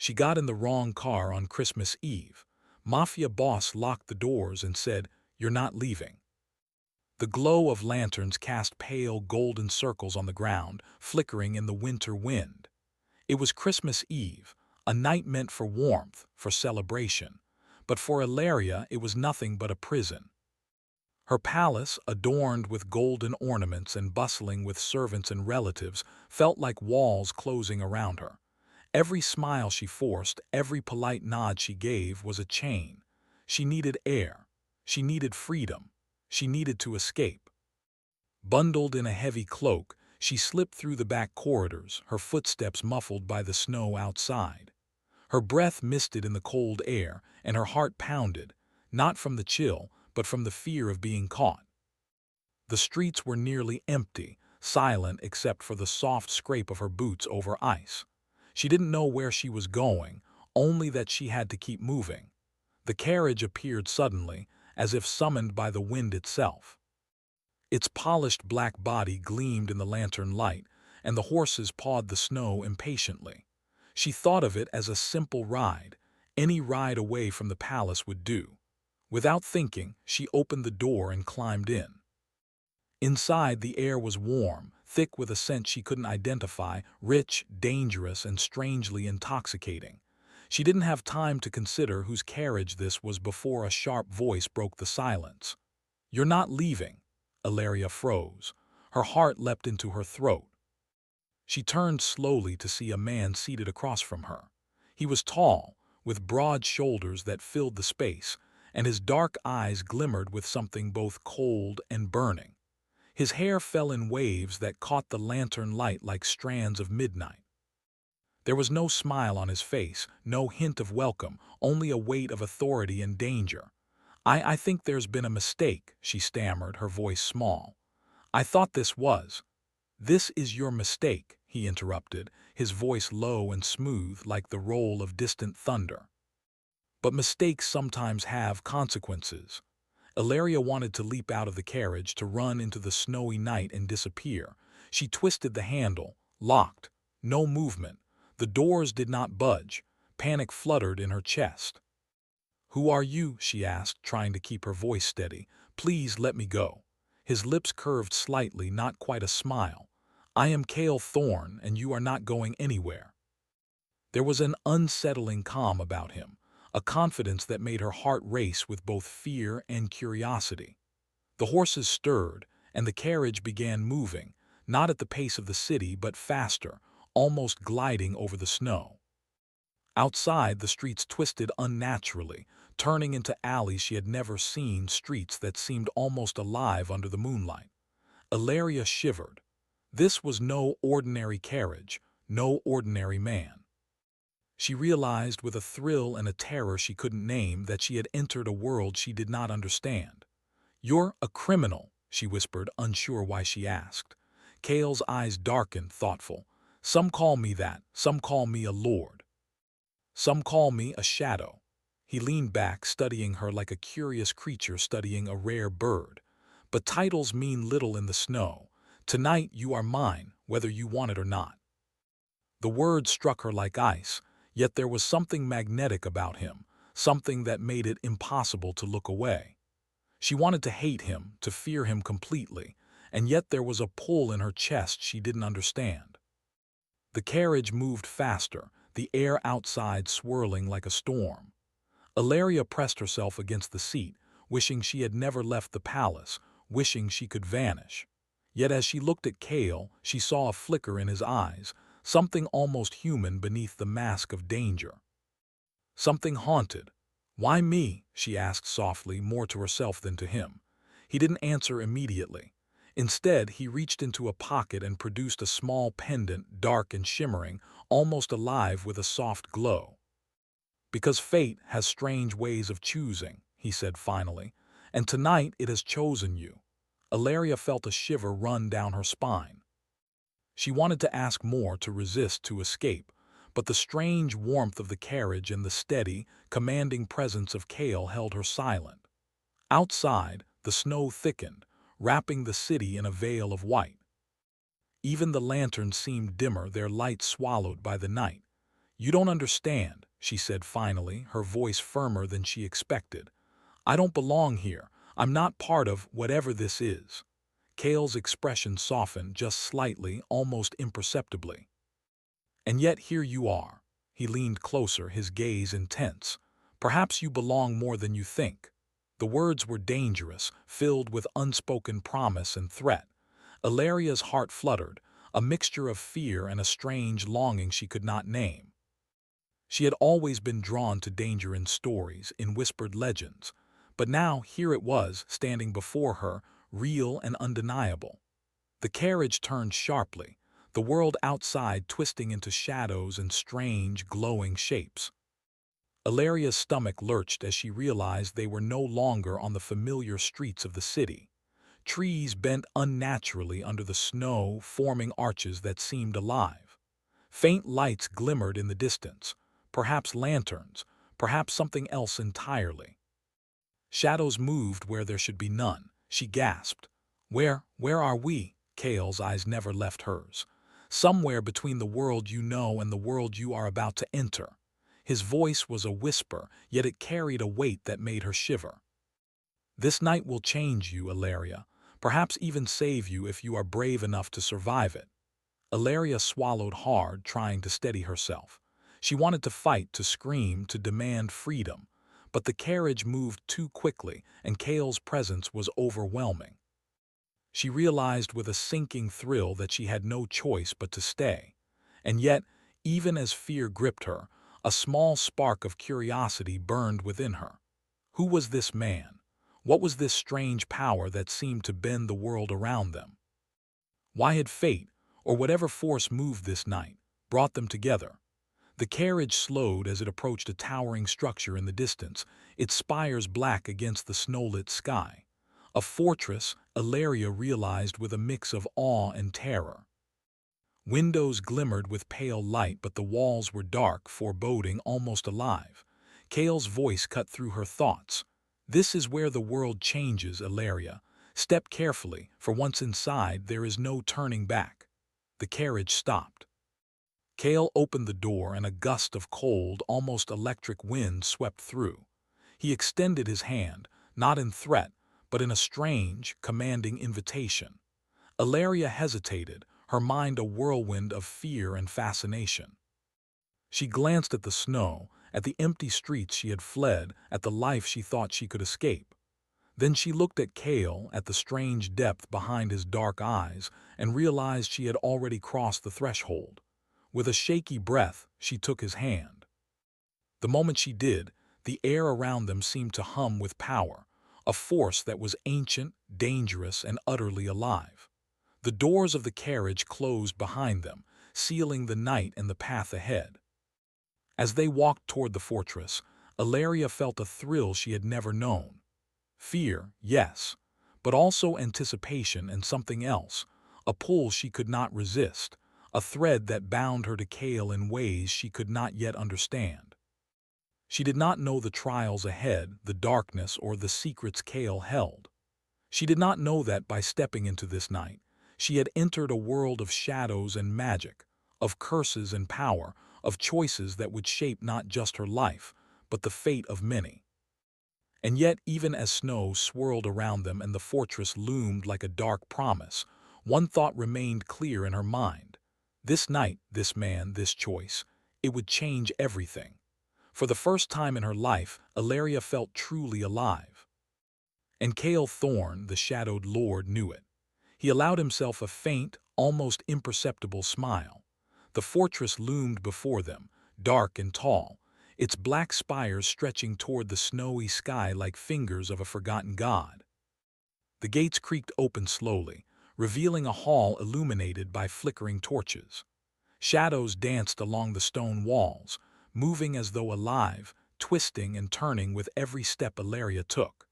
She got in the wrong car on Christmas Eve. Mafia boss locked the doors and said, "You're not leaving." The glow of lanterns cast pale golden circles on the ground, flickering in the winter wind. It was Christmas Eve, a night meant for warmth, for celebration. But for Ilaria it was nothing but a prison. Her palace, adorned with golden ornaments and bustling with servants and relatives, felt like walls closing around her. Every smile she forced, every polite nod she gave was a chain. She needed air. She needed freedom. She needed to escape. Bundled in a heavy cloak, she slipped through the back corridors, her footsteps muffled by the snow outside. Her breath misted in the cold air, and her heart pounded, not from the chill, but from the fear of being caught. The streets were nearly empty, silent except for the soft scrape of her boots over ice. She didn't know where she was going, only that she had to keep moving. The carriage appeared suddenly, as if summoned by the wind itself. Its polished black body gleamed in the lantern light, and the horses pawed the snow impatiently. She thought of it as a simple ride. Any ride away from the palace would do. Without thinking, she opened the door and climbed in. Inside, the air was warm, thick with a scent she couldn't identify, rich, dangerous, and strangely intoxicating. She didn't have time to consider whose carriage this was before a sharp voice broke the silence. "You're not leaving." Ilaria froze. Her heart leapt into her throat. She turned slowly to see a man seated across from her. He was tall, with broad shoulders that filled the space, and his dark eyes glimmered with something both cold and burning. His hair fell in waves that caught the lantern light like strands of midnight. There was no smile on his face, no hint of welcome, only a weight of authority and danger. I think there's been a mistake," she stammered, her voice small. "I thought this was—" "This is your mistake," he interrupted, his voice low and smooth like the roll of distant thunder. "But mistakes sometimes have consequences." Ilaria wanted to leap out of the carriage, to run into the snowy night and disappear. She twisted the handle, locked. No movement. The doors did not budge. Panic fluttered in her chest. "Who are you?" she asked, trying to keep her voice steady. "Please let me go." His lips curved slightly, not quite a smile. "I am Cale Thorne, and you are not going anywhere." There was an unsettling calm about him, a confidence that made her heart race with both fear and curiosity. The horses stirred, and the carriage began moving, not at the pace of the city, but faster, almost gliding over the snow. Outside, the streets twisted unnaturally, turning into alleys she had never seen, streets that seemed almost alive under the moonlight. Ilaria shivered. This was no ordinary carriage, no ordinary man. She realized with a thrill and a terror she couldn't name that she had entered a world she did not understand. "You're a criminal," she whispered, unsure why she asked. Cale's eyes darkened, thoughtful. "Some call me that, some call me a lord. Some call me a shadow." He leaned back, studying her like a curious creature studying a rare bird. "But titles mean little in the snow. Tonight you are mine, whether you want it or not." The words struck her like ice, yet there was something magnetic about him, something that made it impossible to look away. She wanted to hate him, to fear him completely, and yet there was a pull in her chest she didn't understand. The carriage moved faster, the air outside swirling like a storm. Ilaria pressed herself against the seat, wishing she had never left the palace, wishing she could vanish. Yet as she looked at Cale, she saw a flicker in his eyes, something almost human beneath the mask of danger. Something haunted. "Why me?" she asked softly, more to herself than to him. He didn't answer immediately. Instead, he reached into a pocket and produced a small pendant, dark and shimmering, almost alive with a soft glow. "Because fate has strange ways of choosing," he said finally, "and tonight it has chosen you." Ilaria felt a shiver run down her spine. She wanted to ask more, to resist, to escape, but the strange warmth of the carriage and the steady, commanding presence of Cale held her silent. Outside, the snow thickened, wrapping the city in a veil of white. Even the lanterns seemed dimmer, their light swallowed by the night. "You don't understand," she said finally, her voice firmer than she expected. "I don't belong here. I'm not part of whatever this is." Kale's expression softened just slightly, almost imperceptibly. "And yet here you are." He leaned closer, his gaze intense. "Perhaps you belong more than you think." The words were dangerous, filled with unspoken promise and threat. Ilaria's heart fluttered, a mixture of fear and a strange longing she could not name. She had always been drawn to danger in stories, in whispered legends, but now here it was, standing before her, real and undeniable. The carriage turned sharply, the world outside twisting into shadows and strange, glowing shapes. Ilaria's stomach lurched as she realized they were no longer on the familiar streets of the city. Trees bent unnaturally under the snow, forming arches that seemed alive. Faint lights glimmered in the distance, perhaps lanterns, perhaps something else entirely. Shadows moved where there should be none. She gasped. Where are we?" Kale's eyes never left hers. "Somewhere between the world you know and the world you are about to enter." His voice was a whisper, yet it carried a weight that made her shiver. "This night will change you, Ilaria, perhaps even save you if you are brave enough to survive it." Ilaria swallowed hard, trying to steady herself. She wanted to fight, to scream, to demand freedom. But the carriage moved too quickly, and Kale's presence was overwhelming. She realized with a sinking thrill that she had no choice but to stay. And yet, even as fear gripped her, a small spark of curiosity burned within her. Who was this man? What was this strange power that seemed to bend the world around them? Why had fate, or whatever force moved this night, brought them together? The carriage slowed as it approached a towering structure in the distance, its spires black against the snow-lit sky. A fortress, Ilaria realized with a mix of awe and terror. Windows glimmered with pale light, but the walls were dark, foreboding, almost alive. Kale's voice cut through her thoughts. "This is where the world changes, Ilaria. Step carefully, for once inside there is no turning back." The carriage stopped. Kale opened the door and a gust of cold, almost electric wind swept through. He extended his hand, not in threat, but in a strange, commanding invitation. Ilaria hesitated, her mind a whirlwind of fear and fascination. She glanced at the snow, at the empty streets she had fled, at the life she thought she could escape. Then she looked at Kale, at the strange depth behind his dark eyes, and realized she had already crossed the threshold. With a shaky breath, she took his hand. The moment she did, the air around them seemed to hum with power, a force that was ancient, dangerous, and utterly alive. The doors of the carriage closed behind them, sealing the night and the path ahead. As they walked toward the fortress, Ilaria felt a thrill she had never known. Fear, yes, but also anticipation and something else, a pull she could not resist, a thread that bound her to Kale in ways she could not yet understand. She did not know the trials ahead, the darkness, or the secrets Kale held. She did not know that by stepping into this night, she had entered a world of shadows and magic, of curses and power, of choices that would shape not just her life, but the fate of many. And yet, even as snow swirled around them and the fortress loomed like a dark promise, one thought remained clear in her mind. This night, this man, this choice, it would change everything. For the first time in her life, Ilaria felt truly alive. And Kale Thorne, the shadowed lord, knew it. He allowed himself a faint, almost imperceptible smile. The fortress loomed before them, dark and tall, its black spires stretching toward the snowy sky like fingers of a forgotten god. The gates creaked open slowly, revealing a hall illuminated by flickering torches. Shadows danced along the stone walls, moving as though alive, twisting and turning with every step Ilaria took.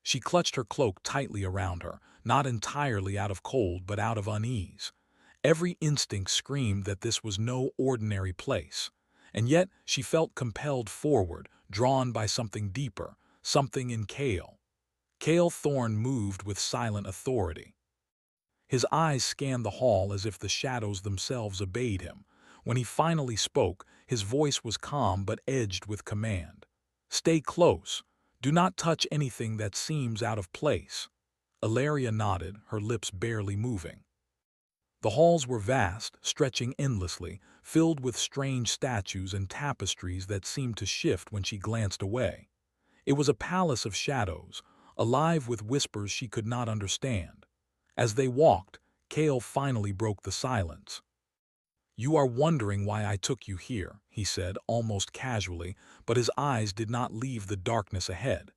She clutched her cloak tightly around her, not entirely out of cold but out of unease. Every instinct screamed that this was no ordinary place. And yet she felt compelled forward, drawn by something deeper, something in Kale. Kale Thorne moved with silent authority. His eyes scanned the hall as if the shadows themselves obeyed him. When he finally spoke, his voice was calm but edged with command. "Stay close. Do not touch anything that seems out of place." Ilaria nodded, her lips barely moving. The halls were vast, stretching endlessly, filled with strange statues and tapestries that seemed to shift when she glanced away. It was a palace of shadows, alive with whispers she could not understand. As they walked, Kale finally broke the silence. "You are wondering why I took you here," he said, almost casually, but his eyes did not leave the darkness ahead.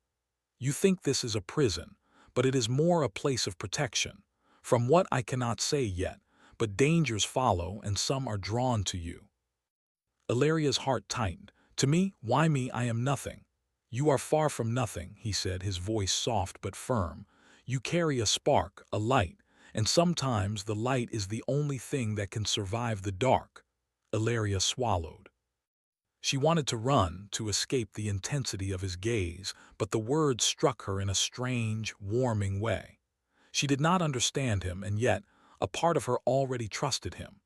"You think this is a prison, but it is more a place of protection. From what I cannot say yet, but dangers follow and some are drawn to you." Ilaria's heart tightened. "To me, why me? I am nothing." "You are far from nothing," he said, his voice soft but firm. "You carry a spark, a light, and sometimes the light is the only thing that can survive the dark." Ilaria swallowed. She wanted to run, to escape the intensity of his gaze, but the words struck her in a strange, warming way. She did not understand him, and yet a part of her already trusted him.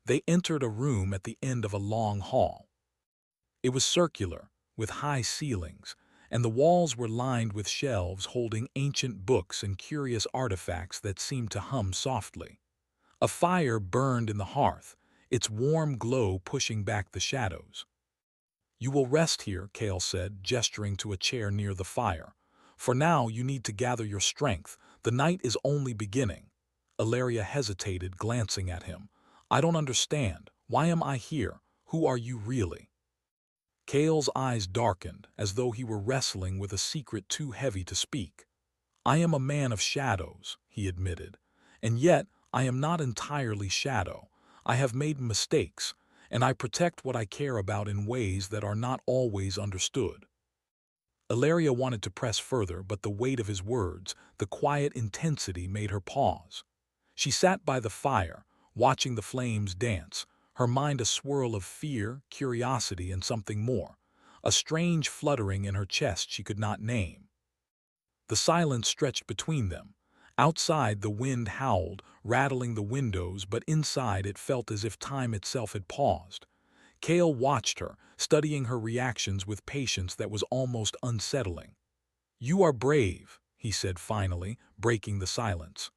They entered a room at the end of a long hall. It was circular, with high ceilings, and the walls were lined with shelves holding ancient books and curious artifacts that seemed to hum softly. A fire burned in the hearth, its warm glow pushing back the shadows. "You will rest here," Kale said, gesturing to a chair near the fire. "For now you need to gather your strength. The night is only beginning." Ilaria hesitated, glancing at him. "I don't understand. Why am I here? Who are you really?" Kale's eyes darkened, as though he were wrestling with a secret too heavy to speak. "I am a man of shadows," he admitted. "And yet I am not entirely shadow. I have made mistakes, and I protect what I care about in ways that are not always understood." Ilaria wanted to press further, but the weight of his words, the quiet intensity, made her pause. She sat by the fire, watching the flames dance, her mind a swirl of fear, curiosity, and something more, a strange fluttering in her chest she could not name. The silence stretched between them. Outside the wind howled, rattling the windows, but inside it felt as if time itself had paused. Kale watched her, studying her reactions with patience that was almost unsettling. "You are brave," he said finally, breaking the silence.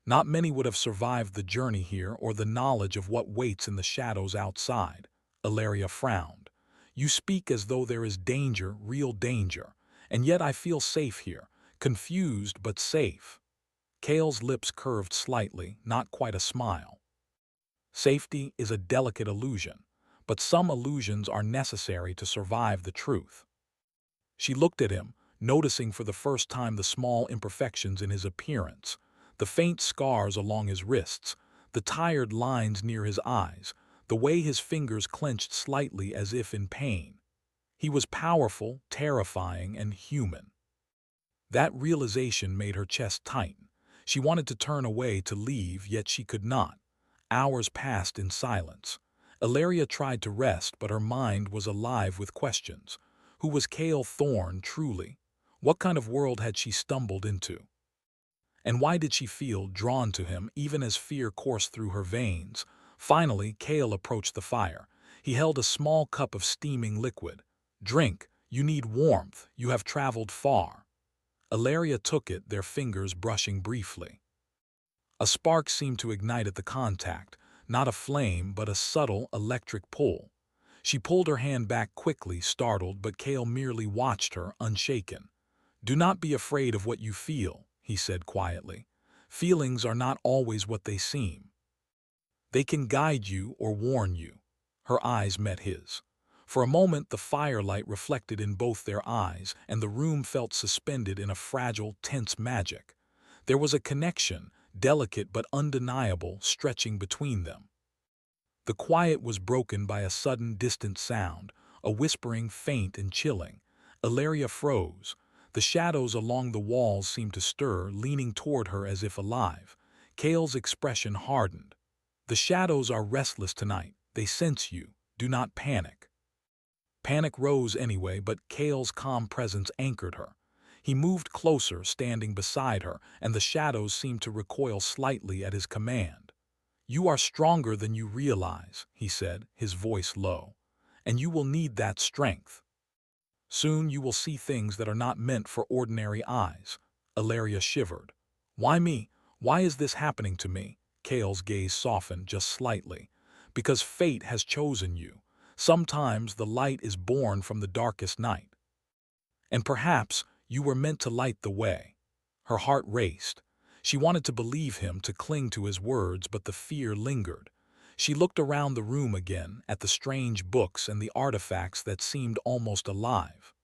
"Not many would have survived the journey here or the knowledge of what waits in the shadows outside." Ilaria frowned. "You speak as though there is danger, real danger, and yet I feel safe here, confused but safe." Kale's lips curved slightly, not quite a smile. "Safety is a delicate illusion, but some illusions are necessary to survive the truth." She looked at him, noticing for the first time the small imperfections in his appearance, the faint scars along his wrists, the tired lines near his eyes, the way his fingers clenched slightly as if in pain. He was powerful, terrifying, and human. That realization made her chest tighten. She wanted to turn away to leave, yet she could not. Hours passed in silence. Ilaria tried to rest, but her mind was alive with questions. Who was Kale Thorne truly? What kind of world had she stumbled into? And why did she feel drawn to him even as fear coursed through her veins? Finally, Kale approached the fire. He held a small cup of steaming liquid. "Drink. You need warmth. You have traveled far." Ilaria took it, their fingers brushing briefly. A spark seemed to ignite at the contact, not a flame but a subtle electric pull. She pulled her hand back quickly, startled, but Kale merely watched her, unshaken. "Do not be afraid of what you feel," he said quietly. "Feelings are not always what they seem. They can guide you or warn you." Her eyes met his. For a moment the firelight reflected in both their eyes, and the room felt suspended in a fragile, tense magic. There was a connection, delicate but undeniable, stretching between them. The quiet was broken by a sudden distant sound, a whispering faint and chilling. Ilaria froze. The shadows along the walls seemed to stir, leaning toward her as if alive. Kale's expression hardened. "The shadows are restless tonight. They sense you. Do not panic." Panic rose anyway, but Kale's calm presence anchored her. He moved closer, standing beside her, and the shadows seemed to recoil slightly at his command. "You are stronger than you realize," he said, his voice low, "and you will need that strength. Soon you will see things that are not meant for ordinary eyes." Ilaria shivered. "Why me? Why is this happening to me?" Kale's gaze softened just slightly. "Because fate has chosen you. Sometimes the light is born from the darkest night. And perhaps you were meant to light the way." Her heart raced. She wanted to believe him, to cling to his words, but the fear lingered. She looked around the room again, at the strange books and the artifacts that seemed almost alive.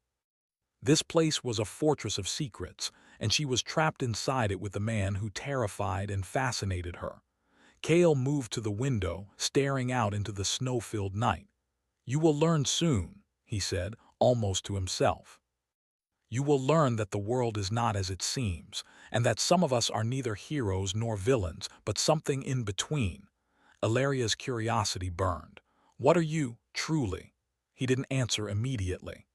This place was a fortress of secrets, and she was trapped inside it with a man who terrified and fascinated her. Kale moved to the window, staring out into the snow-filled night. "You will learn soon," he said, almost to himself. "You will learn that the world is not as it seems, and that some of us are neither heroes nor villains, but something in between." Ilaria's curiosity burned. "What are you, truly?" He didn't answer immediately.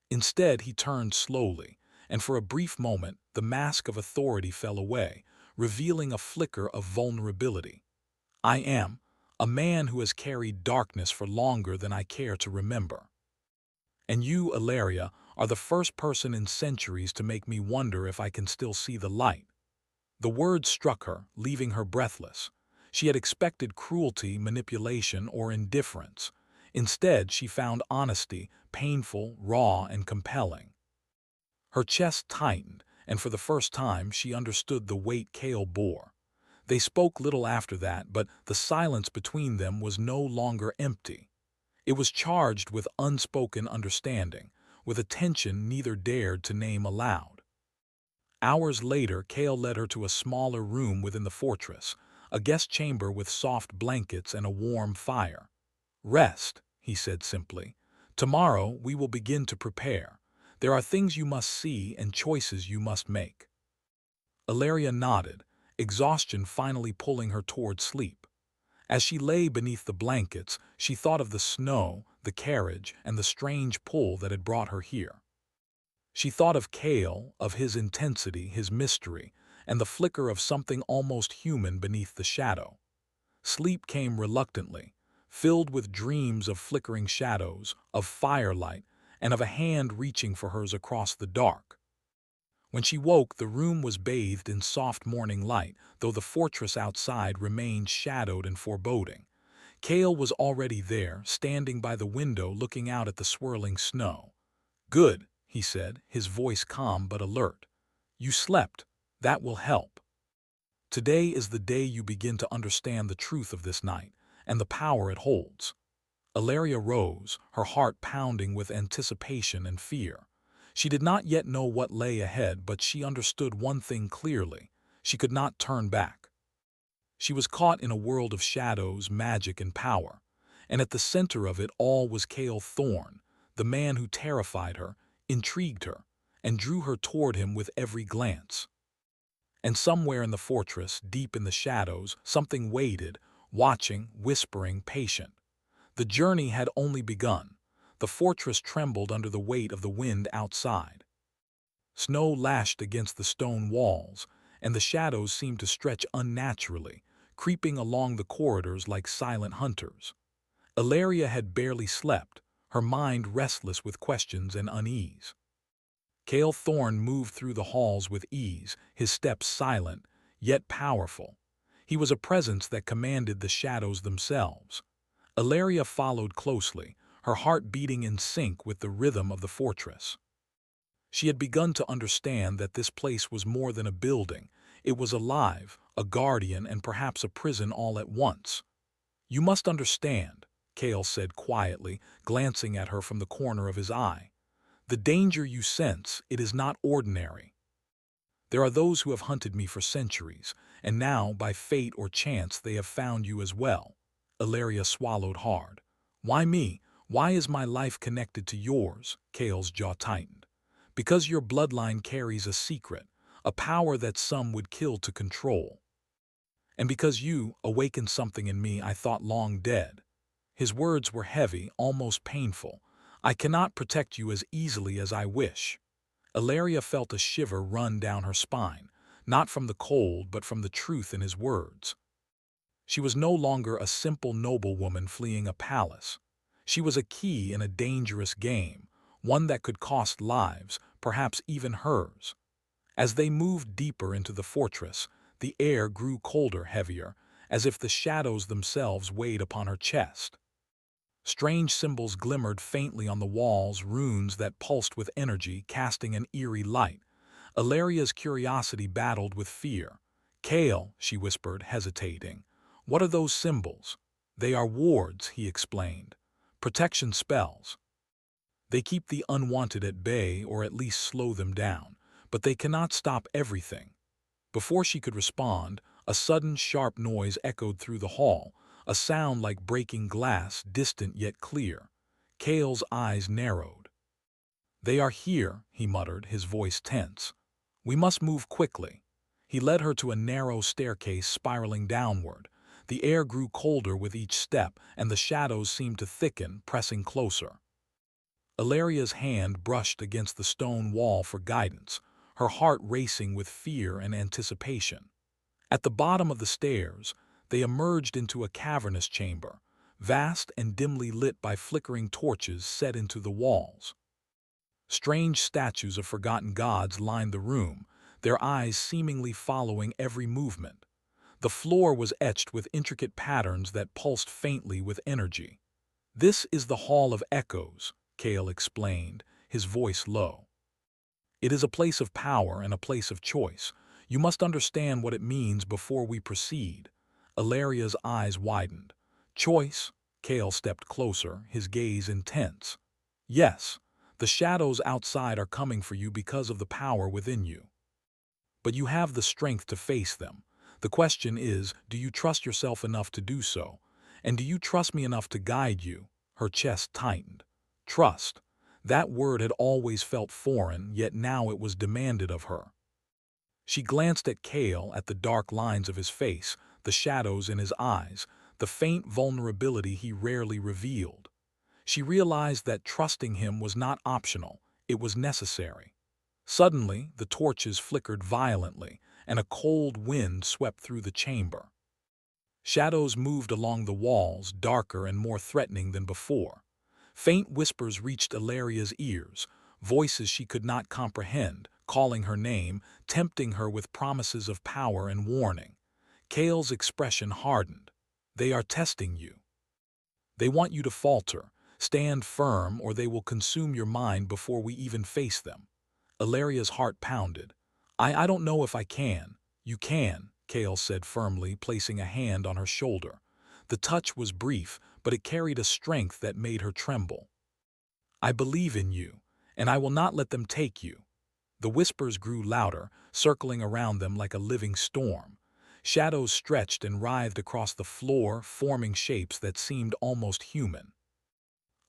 Instead, he turned slowly, and for a brief moment, the mask of authority fell away, revealing a flicker of vulnerability. "I am a man who has carried darkness for longer than I care to remember. And you, Ilaria, are the first person in centuries to make me wonder if I can still see the light." The words struck her, leaving her breathless. She had expected cruelty, manipulation, or indifference. Instead, she found honesty, painful, raw, and compelling. Her chest tightened, and for the first time she understood the weight Kale bore. They spoke little after that, but the silence between them was no longer empty. It was charged with unspoken understanding, with a tension neither dared to name aloud. Hours later, Kale led her to a smaller room within the fortress, a guest chamber with soft blankets and a warm fire. "Rest," he said simply. "Tomorrow we will begin to prepare. There are things you must see and choices you must make." Ilaria nodded, exhaustion finally pulling her toward sleep. As she lay beneath the blankets, she thought of the snow, the carriage, and the strange pull that had brought her here. She thought of Kale, of his intensity, his mystery, and the flicker of something almost human beneath the shadow. Sleep came reluctantly, filled with dreams of flickering shadows, of firelight, and of a hand reaching for hers across the dark. When she woke, the room was bathed in soft morning light, though the fortress outside remained shadowed and foreboding. Kale was already there, standing by the window looking out at the swirling snow. "Good," he said, his voice calm but alert. "You slept. That will help. Today is the day you begin to understand the truth of this night, and the power it holds." Ilaria rose, her heart pounding with anticipation and fear. She did not yet know what lay ahead, but she understood one thing clearly: she could not turn back. She was caught in a world of shadows, magic, and power, and at the center of it all was Kale Thorne, the man who terrified her, intrigued her, and drew her toward him with every glance. And somewhere in the fortress, deep in the shadows, something waited, watching, whispering, patient. The journey had only begun. The fortress trembled under the weight of the wind outside. Snow lashed against the stone walls, and the shadows seemed to stretch unnaturally, creeping along the corridors like silent hunters. Ilaria had barely slept, her mind restless with questions and unease. Kale Thorne moved through the halls with ease, his steps silent, yet powerful. He was a presence that commanded the shadows themselves. Ilaria followed closely, her heart beating in sync with the rhythm of the fortress. She had begun to understand that this place was more than a building. It was alive, a guardian, and perhaps a prison all at once. "You must understand," Kale said quietly, glancing at her from the corner of his eye. "The danger you sense, it is not ordinary. There are those who have hunted me for centuries, and now, by fate or chance, they have found you as well." Ilaria swallowed hard. "Why me? Why is my life connected to yours?" Kale's jaw tightened. "Because your bloodline carries a secret, a power that some would kill to control. And because you awakened something in me I thought long dead." His words were heavy, almost painful. "I cannot protect you as easily as I wish." Ilaria felt a shiver run down her spine, not from the cold but from the truth in his words. She was no longer a simple noblewoman fleeing a palace. She was a key in a dangerous game, one that could cost lives, perhaps even hers. As they moved deeper into the fortress, the air grew colder, heavier, as if the shadows themselves weighed upon her chest. Strange symbols glimmered faintly on the walls, runes that pulsed with energy, casting an eerie light. Illyria's curiosity battled with fear. "Kale," she whispered, hesitating. "What are those symbols?" "They are wards," he explained. "Protection spells. They keep the unwanted at bay or at least slow them down, but they cannot stop everything." Before she could respond, a sudden sharp noise echoed through the hall, a sound like breaking glass, distant yet clear. Kale's eyes narrowed. "They are here," he muttered, his voice tense. "We must move quickly." He led her to a narrow staircase spiraling downward. The air grew colder with each step, and the shadows seemed to thicken, pressing closer. Illyria's hand brushed against the stone wall for guidance, her heart racing with fear and anticipation. At the bottom of the stairs, they emerged into a cavernous chamber, vast and dimly lit by flickering torches set into the walls. Strange statues of forgotten gods lined the room, their eyes seemingly following every movement. The floor was etched with intricate patterns that pulsed faintly with energy. "This is the Hall of Echoes," Kale explained, his voice low. "It is a place of power and a place of choice. You must understand what it means before we proceed." Illyria's eyes widened. "Choice?" Kale stepped closer, his gaze intense. "Yes, the shadows outside are coming for you because of the power within you. But you have the strength to face them. The question is, do you trust yourself enough to do so? And do you trust me enough to guide you?" Her chest tightened. Trust. That word had always felt foreign, yet now it was demanded of her. She glanced at Kale, at the dark lines of his face, the shadows in his eyes, the faint vulnerability he rarely revealed. She realized that trusting him was not optional, it was necessary. Suddenly, the torches flickered violently, and a cold wind swept through the chamber. Shadows moved along the walls, darker and more threatening than before. Faint whispers reached Illyria's ears, voices she could not comprehend, calling her name, tempting her with promises of power and warning. Kale's expression hardened. "They are testing you. They want you to falter. Stand firm, or they will consume your mind before we even face them." Illyria's heart pounded. I don't know if I can." "You can," Kale said firmly, placing a hand on her shoulder. The touch was brief, but it carried a strength that made her tremble. "I believe in you, and I will not let them take you." The whispers grew louder, circling around them like a living storm. Shadows stretched and writhed across the floor, forming shapes that seemed almost human.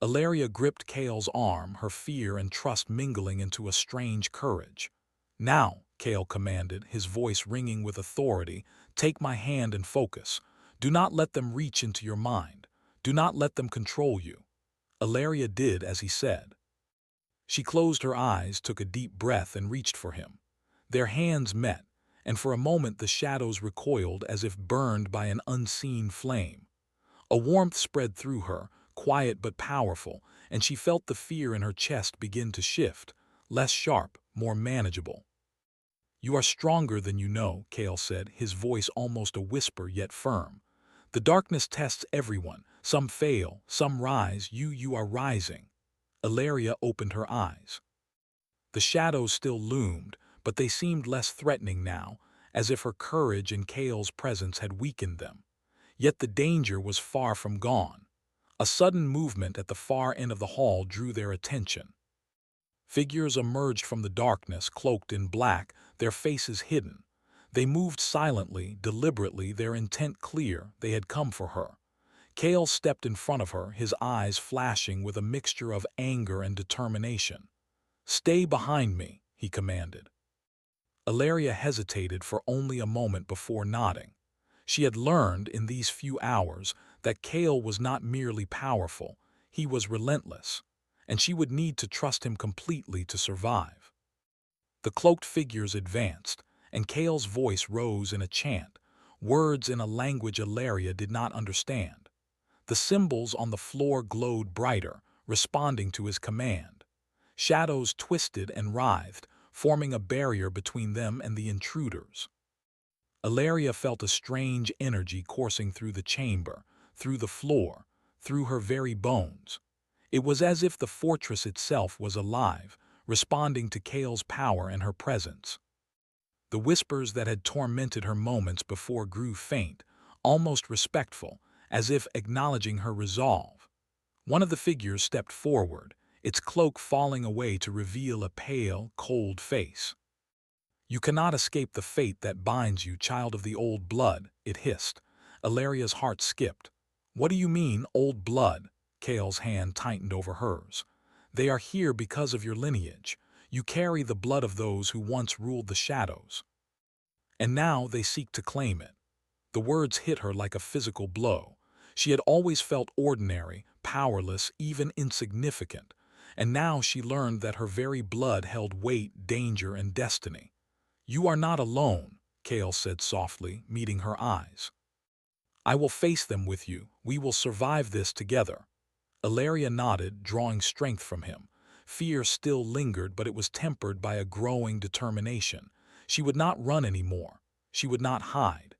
Illyria gripped Kale's arm, her fear and trust mingling into a strange courage. "Now," Kale commanded, his voice ringing with authority, "take my hand and focus. Do not let them reach into your mind. Do not let them control you." Illyria did as he said. She closed her eyes, took a deep breath, and reached for him. Their hands met, and for a moment the shadows recoiled as if burned by an unseen flame. A warmth spread through her, quiet but powerful, and she felt the fear in her chest begin to shift, less sharp, more manageable. "You are stronger than you know," Kale said, his voice almost a whisper yet firm. "The darkness tests everyone. Some fail, some rise. You are rising." Illyria opened her eyes. The shadows still loomed, but they seemed less threatening now, as if her courage and Kale's presence had weakened them. Yet the danger was far from gone. A sudden movement at the far end of the hall drew their attention. Figures emerged from the darkness, cloaked in black, their faces hidden. They moved silently, deliberately, their intent clear. They had come for her. Kale stepped in front of her, his eyes flashing with a mixture of anger and determination. "Stay behind me," he commanded. Illyria hesitated for only a moment before nodding. She had learned in these few hours that Kale was not merely powerful, he was relentless, and she would need to trust him completely to survive. The cloaked figures advanced, and Kale's voice rose in a chant. words in a language Ilaria did not understand. The symbols on the floor glowed brighter, responding to his command. Shadows twisted and writhed, forming a barrier between them and the intruders. Ilaria felt a strange energy coursing through the chamber, through the floor, through her very bones. It was as if the fortress itself was alive, responding to Kale's power and her presence. The whispers that had tormented her moments before grew faint, almost respectful, as if acknowledging her resolve. One of the figures stepped forward, its cloak falling away to reveal a pale, cold face. "You cannot escape the fate that binds you, child of the old blood," it hissed. Ilaria's heart skipped. "What do you mean, old blood?" Kale's hand tightened over hers. "They are here because of your lineage. You carry the blood of those who once ruled the shadows. And now they seek to claim it." The words hit her like a physical blow. She had always felt ordinary, powerless, even insignificant. And now she learned that her very blood held weight, danger, and destiny. "You are not alone," Kale said softly, meeting her eyes. "I will face them with you. We will survive this together." Ilaria nodded, drawing strength from him. Fear still lingered, but it was tempered by a growing determination. She would not run anymore. She would not hide.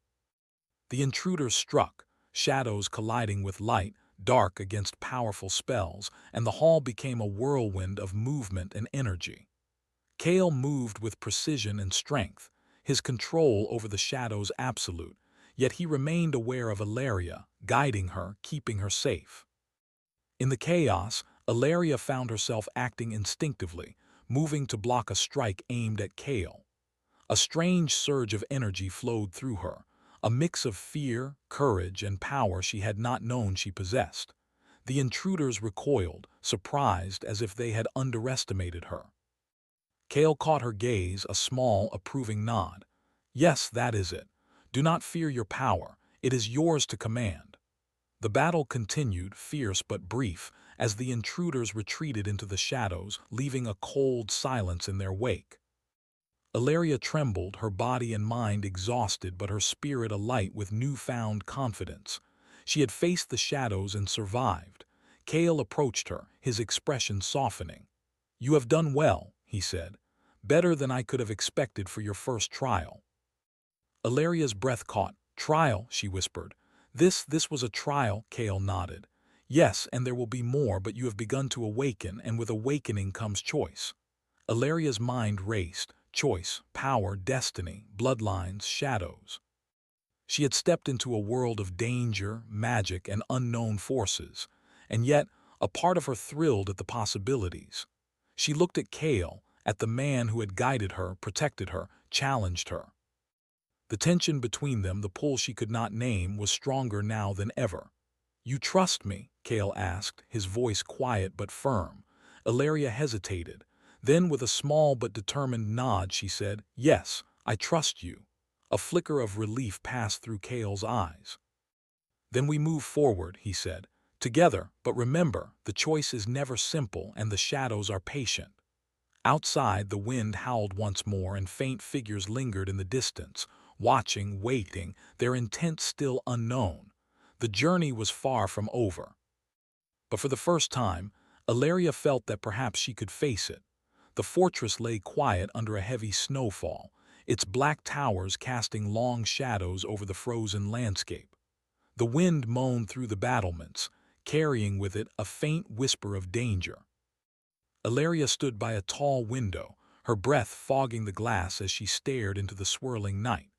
The intruders struck, shadows colliding with light, dark against powerful spells, and the hall became a whirlwind of movement and energy. Kale moved with precision and strength, his control over the shadows absolute, yet he remained aware of Ilaria, guiding her, keeping her safe. In the chaos, Ilaria found herself acting instinctively, moving to block a strike aimed at Kale. A strange surge of energy flowed through her, a mix of fear, courage, and power she had not known she possessed. The intruders recoiled, surprised as if they had underestimated her. Kale caught her gaze, a small, approving nod. "Yes, that is it. Do not fear your power. It is yours to command." The battle continued, fierce but brief, as the intruders retreated into the shadows, leaving a cold silence in their wake. Ilaria trembled, her body and mind exhausted but her spirit alight with newfound confidence. She had faced the shadows and survived. Kale approached her, his expression softening. "You have done well," he said. "Better than I could have expected for your first trial." Ilaria's breath caught. "Trial," she whispered. This was a trial," Kale nodded. "Yes, and there will be more, but you have begun to awaken, and with awakening comes choice." Ilaria's mind raced. Choice, power, destiny, bloodlines, shadows. She had stepped into a world of danger, magic, and unknown forces, and yet a part of her thrilled at the possibilities. She looked at Kale, at the man who had guided her, protected her, challenged her. The tension between them, the pull she could not name, was stronger now than ever. "You trust me?" Kale asked, his voice quiet but firm. Ilaria hesitated. Then, with a small but determined nod, she said, "Yes, I trust you." A flicker of relief passed through Kale's eyes. "Then we move forward," he said. "Together, but remember, the choice is never simple and the shadows are patient." Outside, the wind howled once more and faint figures lingered in the distance, watching, waiting, their intent still unknown. The journey was far from over. But for the first time, Ilaria felt that perhaps she could face it. The fortress lay quiet under a heavy snowfall, its black towers casting long shadows over the frozen landscape. The wind moaned through the battlements, carrying with it a faint whisper of danger. Ilaria stood by a tall window, her breath fogging the glass as she stared into the swirling night.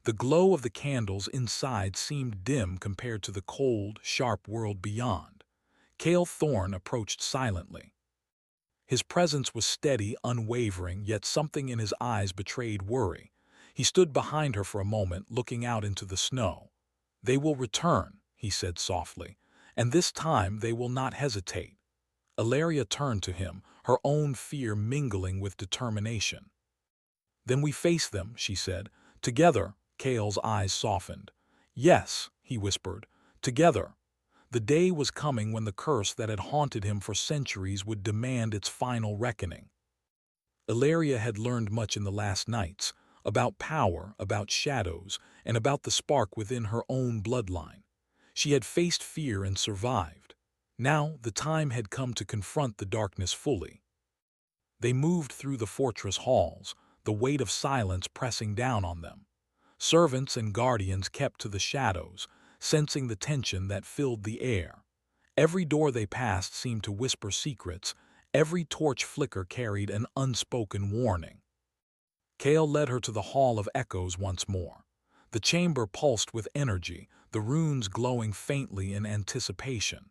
The glow of the candles inside seemed dim compared to the cold, sharp world beyond. Kale Thorne approached silently. His presence was steady, unwavering, yet something in his eyes betrayed worry. He stood behind her for a moment, looking out into the snow. "They will return," he said softly, "and this time they will not hesitate." Ilaria turned to him, her own fear mingling with determination. "Then we face them," she said. "Together." Kale's eyes softened. "Yes," he whispered, "together." The day was coming when the curse that had haunted him for centuries would demand its final reckoning. Ilaria had learned much in the last nights, about power, about shadows, and about the spark within her own bloodline. She had faced fear and survived. Now the time had come to confront the darkness fully. They moved through the fortress halls, the weight of silence pressing down on them. Servants and guardians kept to the shadows, sensing the tension that filled the air. Every door they passed seemed to whisper secrets, every torch flicker carried an unspoken warning. Kale led her to the Hall of Echoes once more. The chamber pulsed with energy, the runes glowing faintly in anticipation.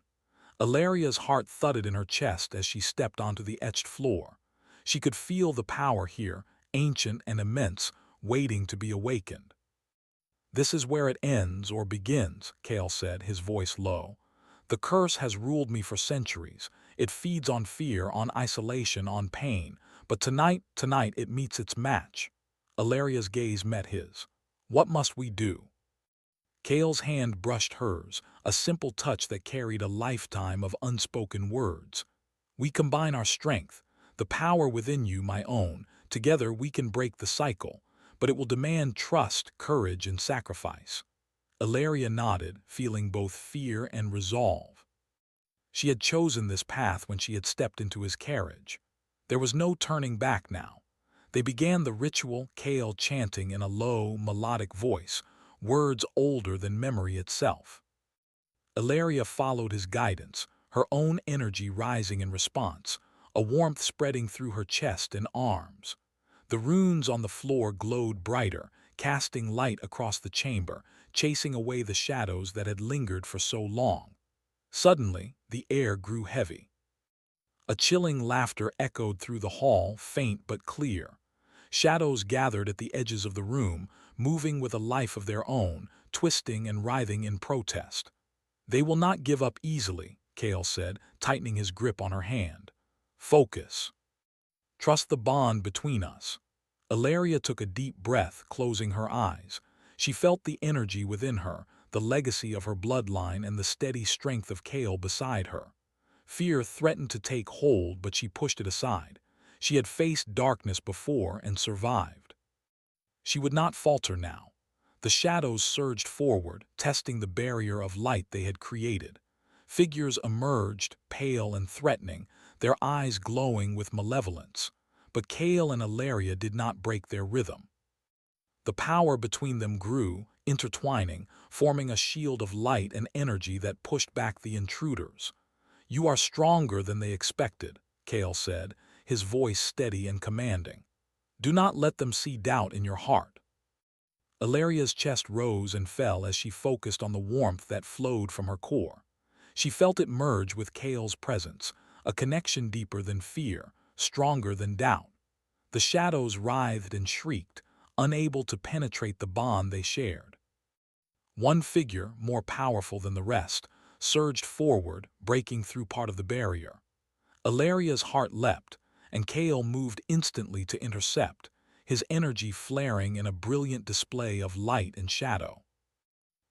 Ilaria's heart thudded in her chest as she stepped onto the etched floor. She could feel the power here, ancient and immense, waiting to be awakened. "This is where it ends or begins," Kale said, his voice low. "The curse has ruled me for centuries. It feeds on fear, on isolation, on pain. But tonight it meets its match." Ilaria's gaze met his. "What must we do?" Kale's hand brushed hers, a simple touch that carried a lifetime of unspoken words. "We combine our strength, the power within you, my own. Together we can break the cycle, but it will demand trust, courage, and sacrifice." Ilaria nodded, feeling both fear and resolve. She had chosen this path when she had stepped into his carriage. There was no turning back now. They began the ritual, Kale chanting in a low, melodic voice, words older than memory itself. Ilaria followed his guidance, her own energy rising in response, a warmth spreading through her chest and arms. The runes on the floor glowed brighter, casting light across the chamber, chasing away the shadows that had lingered for so long. Suddenly, the air grew heavy. A chilling laughter echoed through the hall, faint but clear. Shadows gathered at the edges of the room, moving with a life of their own, twisting and writhing in protest. "They will not give up easily," Kale said, tightening his grip on her hand. "Focus. Trust the bond between us." Ilaria took a deep breath, closing her eyes. She felt the energy within her, the legacy of her bloodline and the steady strength of Kale beside her. Fear threatened to take hold, but she pushed it aside. She had faced darkness before and survived. She would not falter now. The shadows surged forward, testing the barrier of light they had created. Figures emerged, pale and threatening, their eyes glowing with malevolence. But Kale and Ilaria did not break their rhythm. The power between them grew, intertwining, forming a shield of light and energy that pushed back the intruders. "You are stronger than they expected," Kale said, his voice steady and commanding. "Do not let them see doubt in your heart." Ilaria's chest rose and fell as she focused on the warmth that flowed from her core. She felt it merge with Kale's presence, a connection deeper than fear, stronger than doubt. The shadows writhed and shrieked, unable to penetrate the bond they shared. One figure, more powerful than the rest, surged forward, breaking through part of the barrier. Ilaria's heart leapt, and Kale moved instantly to intercept, his energy flaring in a brilliant display of light and shadow.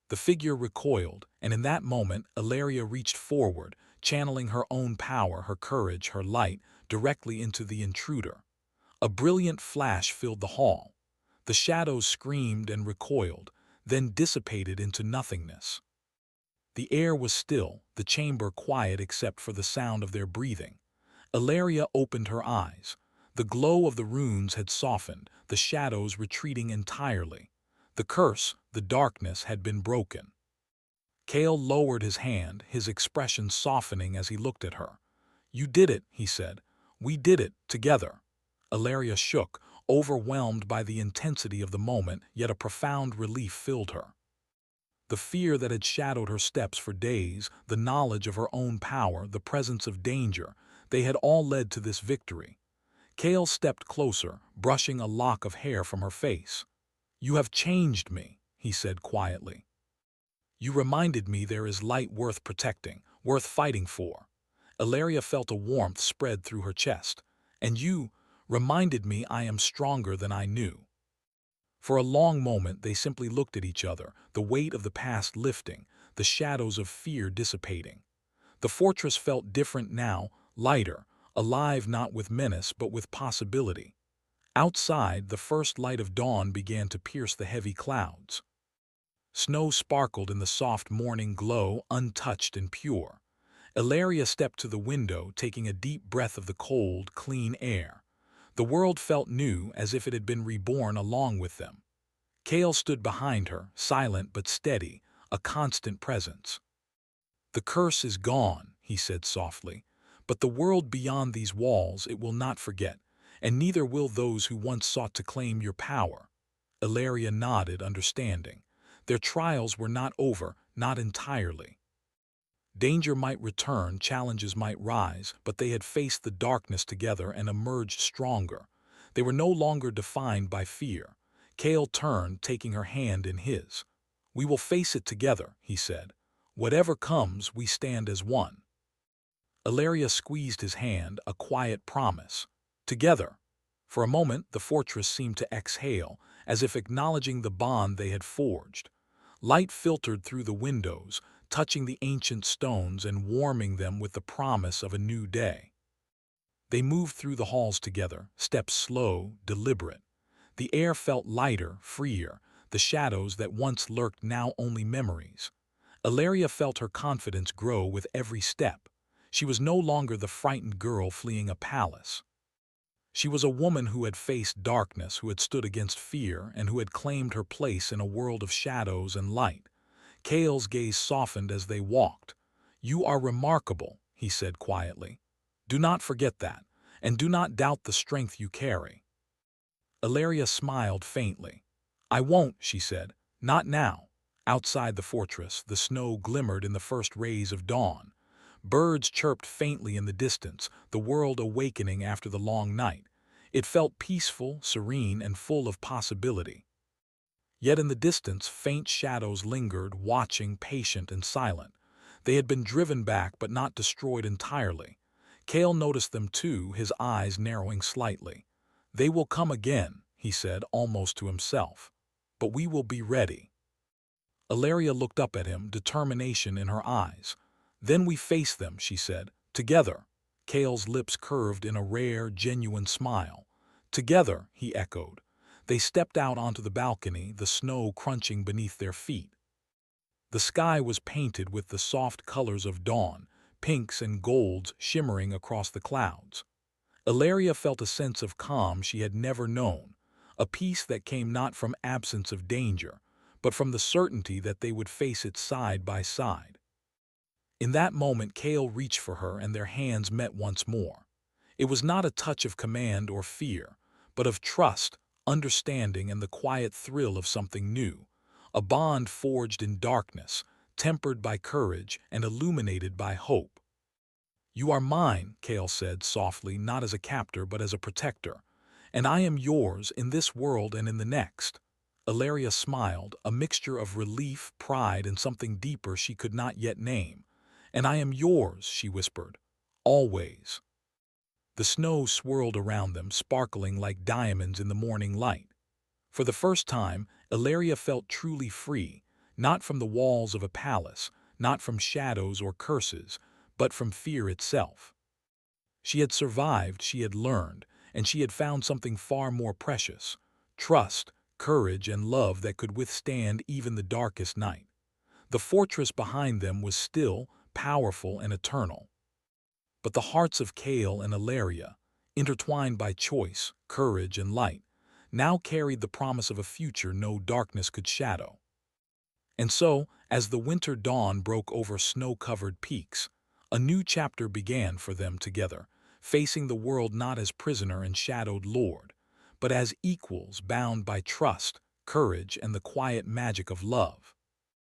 The figure recoiled, and in that moment Ilaria reached forward, channeling her own power, her courage, her light, directly into the intruder. A brilliant flash filled the hall. The shadows screamed and recoiled, then dissipated into nothingness. The air was still, the chamber quiet except for the sound of their breathing. Ilaria opened her eyes. The glow of the runes had softened, the shadows retreating entirely. The curse, the darkness, had been broken. Kale lowered his hand, his expression softening as he looked at her. "You did it," he said. "We did it, together." Ilaria shook, overwhelmed by the intensity of the moment, yet a profound relief filled her. The fear that had shadowed her steps for days, the knowledge of her own power, the presence of danger, they had all led to this victory. Kale stepped closer, brushing a lock of hair from her face. "You have changed me," he said quietly. "You reminded me there is light worth protecting, worth fighting for." Ilaria felt a warmth spread through her chest. "And you reminded me I am stronger than I knew." For a long moment they simply looked at each other, the weight of the past lifting, the shadows of fear dissipating. The fortress felt different now, lighter, alive not with menace but with possibility. Outside, the first light of dawn began to pierce the heavy clouds. Snow sparkled in the soft morning glow, untouched and pure. Ilaria stepped to the window, taking a deep breath of the cold, clean air. The world felt new, as if it had been reborn along with them. Kale stood behind her, silent but steady, a constant presence. "The curse is gone," he said softly, "but the world beyond these walls it will not forget, and neither will those who once sought to claim your power." Ilaria nodded, understanding. Their trials were not over, not entirely. Danger might return, challenges might rise, but they had faced the darkness together and emerged stronger. They were no longer defined by fear. Kale turned, taking her hand in his. "We will face it together," he said. "Whatever comes, we stand as one." Ilaria squeezed his hand, a quiet promise. Together. For a moment, the fortress seemed to exhale, as if acknowledging the bond they had forged. Light filtered through the windows, touching the ancient stones and warming them with the promise of a new day. They moved through the halls together, steps slow, deliberate. The air felt lighter, freer, the shadows that once lurked now only memories. Ilaria felt her confidence grow with every step. She was no longer the frightened girl fleeing a palace. She was a woman who had faced darkness, who had stood against fear, and who had claimed her place in a world of shadows and light. Kale's gaze softened as they walked. "You are remarkable," he said quietly. "Do not forget that, and do not doubt the strength you carry." Ilaria smiled faintly. "I won't," she said. "Not now." Outside the fortress, the snow glimmered in the first rays of dawn. Birds chirped faintly in the distance, the world awakening after the long night. It felt peaceful, serene, and full of possibility. Yet in the distance, faint shadows lingered, watching, patient and silent. They had been driven back but not destroyed entirely. Kale noticed them too, his eyes narrowing slightly. "They will come again," he said, almost to himself. "But we will be ready." Ilaria looked up at him, determination in her eyes. "Then we face them," she said. "Together." Kale's lips curved in a rare, genuine smile. "Together," he echoed. They stepped out onto the balcony, the snow crunching beneath their feet. The sky was painted with the soft colors of dawn, pinks and golds shimmering across the clouds. Ilaria felt a sense of calm she had never known, a peace that came not from absence of danger, but from the certainty that they would face it side by side. In that moment, Kale reached for her and their hands met once more. It was not a touch of command or fear, but of trust, understanding, and the quiet thrill of something new, a bond forged in darkness, tempered by courage and illuminated by hope. "You are mine," Kale said softly, "not as a captor but as a protector. And I am yours in this world and in the next." Ilaria smiled, a mixture of relief, pride, and something deeper she could not yet name. "And I am yours," she whispered, "always." The snow swirled around them, sparkling like diamonds in the morning light. For the first time, Ilaria felt truly free, not from the walls of a palace, not from shadows or curses, but from fear itself. She had survived, she had learned, and she had found something far more precious: trust, courage, and love that could withstand even the darkest night. The fortress behind them was still, powerful, and eternal. But the hearts of Kale and Ilaria, intertwined by choice, courage, and light, now carried the promise of a future no darkness could shadow. And so, as the winter dawn broke over snow-covered peaks, a new chapter began for them together, facing the world not as prisoner and shadowed lord, but as equals bound by trust, courage, and the quiet magic of love.